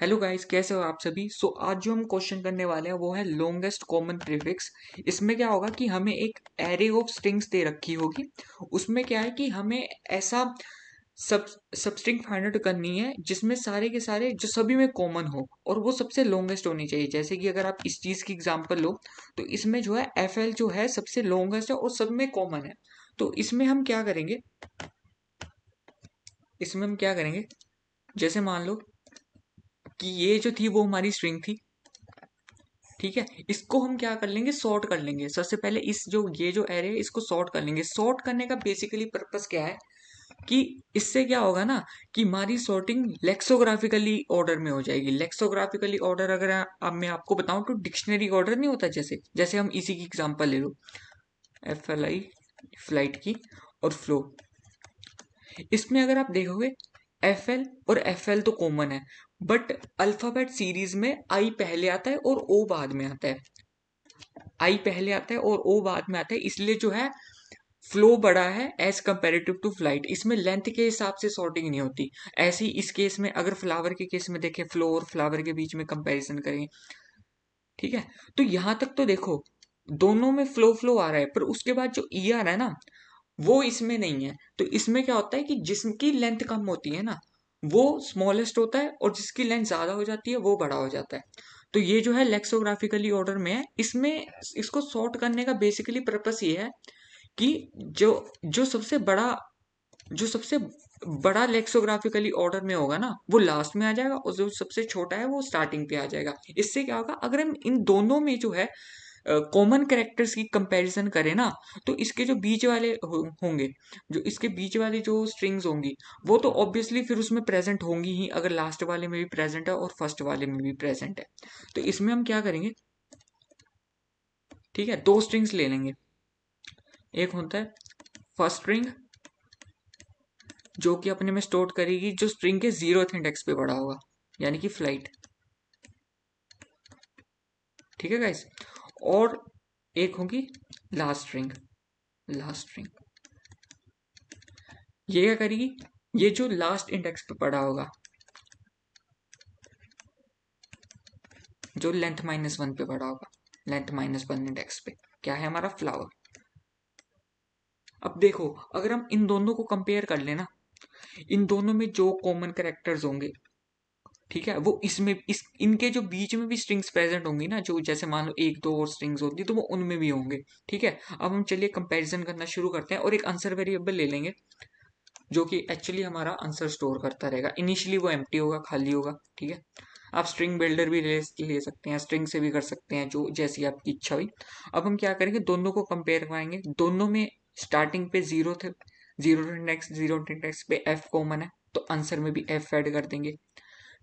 Hello guys, कैसे हो आप सभी। आज जो हम क्वेश्चन करने वाले हैं वो है लॉन्गेस्ट कॉमन प्रीफिक्स। इसमें क्या होगा कि हमें एक एरे ऑफ स्ट्रिंग्स दे रखी होगी। उसमें क्या है कि हमें ऐसा सब सब स्ट्रिंग फाइंड आउट करनी है जिसमें सारे के सारे जो सभी में कॉमन हो और वो सबसे लॉन्गेस्ट होनी चाहिए। जैसे कि अगर आप इस चीज की एग्जांपल लो तो इसमें जो है एफ एल जो है सबसे लॉन्गेस्ट है और सब में कॉमन है। तो इसमें हम क्या करेंगे, जैसे मान लो कि ये जो थी वो हमारी स्ट्रिंग थी। ठीक है, इसको हम क्या कर लेंगे, सॉर्ट कर लेंगे। सबसे पहले इस जो ये जो एरे है इसको सॉर्ट कर लेंगे। सॉर्ट करने का बेसिकली पर्पस क्या है कि इससे क्या होगा ना कि हमारी सॉर्टिंग लेक्सोग्राफिकली ऑर्डर में हो जाएगी। लेक्सोग्राफिकली ऑर्डर अगर अब मैं आपको बताऊं तो डिक्शनरी ऑर्डर नहीं होता। जैसे जैसे हम इसी की एग्जांपल ले लो, एफ एल आई फ्लाइट की और फ्लो। इसमें अगर आप देखोगे एफ एल और एफ एल तो कॉमन है, बट अल्फाबेट सीरीज में आई पहले आता है और ओ बाद में आता है। आई पहले आता है और ओ बाद में आता है, इसलिए जो है फ्लो बड़ा है एज कंपेरेटिव टू फ्लाइट। इसमें लेंथ के हिसाब से सॉर्टिंग नहीं होती। ऐसे ही इस केस में अगर फ्लावर के केस में देखें, फ्लो और फ्लावर के बीच में कंपैरिजन करें, ठीक है, तो यहां तक तो देखो दोनों में फ्लो फ्लो आ रहा है, पर उसके बाद जो ई आ रहा है ना वो इसमें नहीं है। तो इसमें क्या होता है कि जिसकी लेंथ कम होती है ना वो स्मॉलेस्ट होता है और जिसकी लेंथ ज्यादा हो जाती है वो बड़ा हो जाता है। तो ये जो है लेक्सोग्राफिकली ऑर्डर में है। इसमें इसको सॉर्ट करने का बेसिकली पर्पस ये है कि जो जो सबसे बड़ा जो सबसे बड़ा लेक्सोग्राफिकली ऑर्डर में होगा ना वो लास्ट में आ जाएगा और जो सबसे छोटा है वो स्टार्टिंग पे आ जाएगा। इससे क्या होगा, अगर हम इन दोनों में जो है कॉमन कैरेक्टर्स की कंपैरिजन करें ना तो इसके जो बीच वाले होंगे, जो इसके बीच वाली जो स्ट्रिंग्स होंगी वो तो ऑब्वियसली फिर उसमें प्रेजेंट होंगी ही, अगर लास्ट वाले में भी प्रेजेंट है और फर्स्ट वाले में भी प्रेजेंट है। तो इसमें हम क्या करेंगे, ठीक है, दो स्ट्रिंग्स ले लेंगे। एक होता है फर्स्ट स्ट्रिंग जो कि अपने में स्टोर करेगी जो स्ट्रिंग के 0th इंडेक्स पे पड़ा होगा, यानी कि फ्लाइट। ठीक है गाइस, और एक होगी लास्ट स्ट्रिंग। लास्ट स्ट्रिंग ये क्या करेगी, ये जो लास्ट इंडेक्स पे पड़ा होगा, जो लेंथ -1 पे पड़ा होगा, लेंथ -1 इंडेक्स पे क्या है हमारा फ्लावर। अब देखो अगर हम इन दोनों को कंपेयर कर लेना, इन दोनों में जो कॉमन कैरेक्टर्स होंगे, ठीक है, वो इसमें इस इनके जो बीच में भी स्ट्रिंग्स प्रेजेंट होंगी ना, जो जैसे मान लो एक दो और स्ट्रिंग्स होती तो वो उनमें भी होंगे। ठीक है, अब हम चलिए कंपैरिजन करना शुरू करते हैं और एक आंसर वेरिएबल ले लेंगे जो कि एक्चुअली हमारा आंसर स्टोर करता रहेगा। इनिशियली वो एम्प्टी होगा, खाली होगा। ठीक है, आप स्ट्रिंग बिल्डर भी ले सकते हैं, स्ट्रिंग से भी कर सकते हैं, जो जैसी आपकी इच्छा हुई। अब हम क्या करेंगे, दोनों को कंपेयर कराएंगे। दोनों में स्टार्टिंग पे जीरो थे, जीरो इंडेक्स पे एफ कॉमन है तो आंसर में भी एफ ऐड कर देंगे।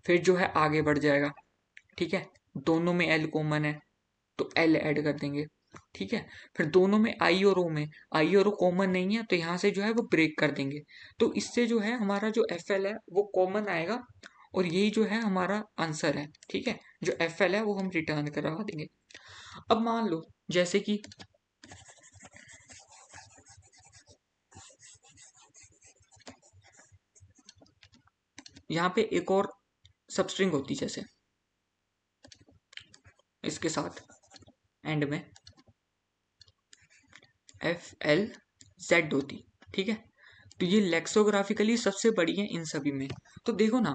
फिर जो है आगे बढ़ जाएगा। ठीक है, दोनों में एल कॉमन है तो एल ऐड कर देंगे। ठीक है, फिर दोनों में आई और ओ में आई और ओ कॉमन नहीं है तो यहाँ से जो है वो ब्रेक कर देंगे। तो इससे जो है हमारा जो एफ एल है वो कॉमन आएगा और यही जो है हमारा आंसर है। ठीक है, जो एफ एल है वो हम रिटर्न करवा देंगे। अब मान लो जैसे कि यहाँ पे एक और सबस्ट्रिंग होती, जैसे इसके साथ एंड में एफ एल जेड होती। ठीक है, तो ये लेक्सोग्राफिकली सबसे बड़ी है इन सभी में। तो देखो ना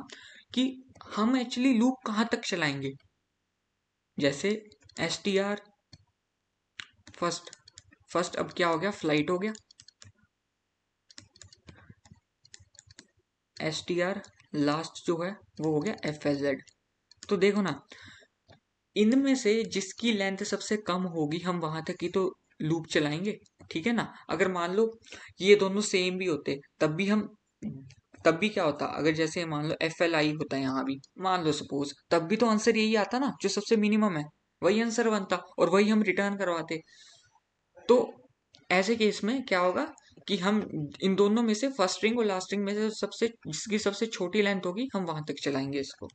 कि हम एक्चुअली लूप कहाँ तक चलाएंगे। जैसे S T R first, first अब क्या हो गया, फ्लाइट हो गया। एस टी आर लास्ट जो है वो हो गया एफ एल जेड। तो देखो ना इनमें से जिसकी लेंथ सबसे कम होगी हम वहां तक ही तो लूप चलाएंगे। ठीक है ना, अगर मान लो ये दोनों सेम भी होते तब भी क्या होता, अगर जैसे मान लो एफ एल आई होता है यहाँ भी, मान लो सपोज, तब भी तो आंसर यही आता ना, जो सबसे मिनिमम है वही आंसर बनता और वही हम रिटर्न करवाते। तो ऐसे केस में क्या होगा कि हम इन दोनों में से फर्स्ट स्ट्रिंग और लास्ट स्ट्रिंग में से सबसे जिसकी सबसे छोटी लेंथ होगी हम वहां तक चलाएंगे इसको।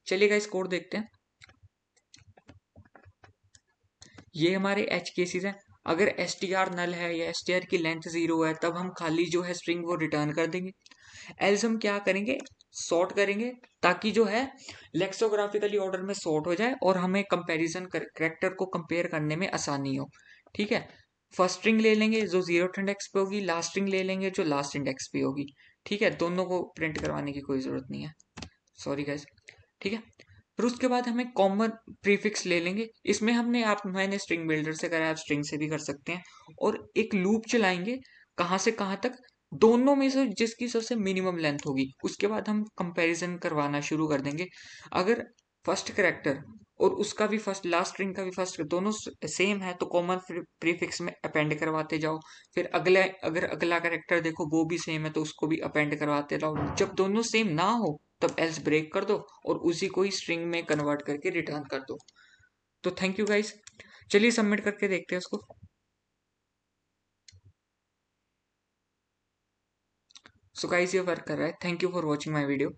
चलिएगा इस कोड देखते हैं। ये हमारे एच केसेस हैं। अगर एस टी आर नल है या एस टी आर की लेंथ 0 है तब हम खाली जो है स्ट्रिंग वो रिटर्न कर देंगे। एल्स हम क्या करेंगे, सॉर्ट करेंगे ताकि जो है लेक्सोग्राफिकली ऑर्डर में सॉर्ट हो जाए और हमें कंपैरिजन करेक्टर को कंपेयर करने में आसानी हो। ठीक है, फर्स्ट स्ट्रिंग ले लेंगे जो 0th इंडेक्स पे होगी, लास्ट स्ट्रिंग ले लेंगे जो लास्ट इंडेक्स पे होगी। ठीक है, दोनों को प्रिंट करवाने की कोई जरूरत नहीं है, सॉरी गाइस। ठीक है, फिर उसके बाद हमें कॉमन प्रीफिक्स ले लेंगे। इसमें मैंने स्ट्रिंग बिल्डर से करा है, आप स्ट्रिंग से भी कर सकते हैं। और एक लूप चलाएंगे, कहाँ से कहाँ तक, दोनों में से जिसकी सबसे मिनिमम लेंथ होगी उसके बाद हम कंपैरिजन करवाना शुरू कर देंगे। अगर फर्स्ट करेक्टर और उसका भी फर्स्ट, लास्ट स्ट्रिंग का भी फर्स्ट, दोनों सेम है तो कॉमन प्रीफिक्स में अपेंड करवाते जाओ। फिर अगर अगला करेक्टर देखो वो भी सेम है तो उसको भी अपेंड करवाते रहो। जब दोनों सेम ना हो तब एल्स ब्रेक कर दो और उसी को ही स्ट्रिंग में कन्वर्ट करके रिटर्न कर दो। तो थैंक यू गाइस, चलिए सबमिट करके देखते हैं उसको। सो गाइस ये वर्क कर रहा है। Thank you for watching my video.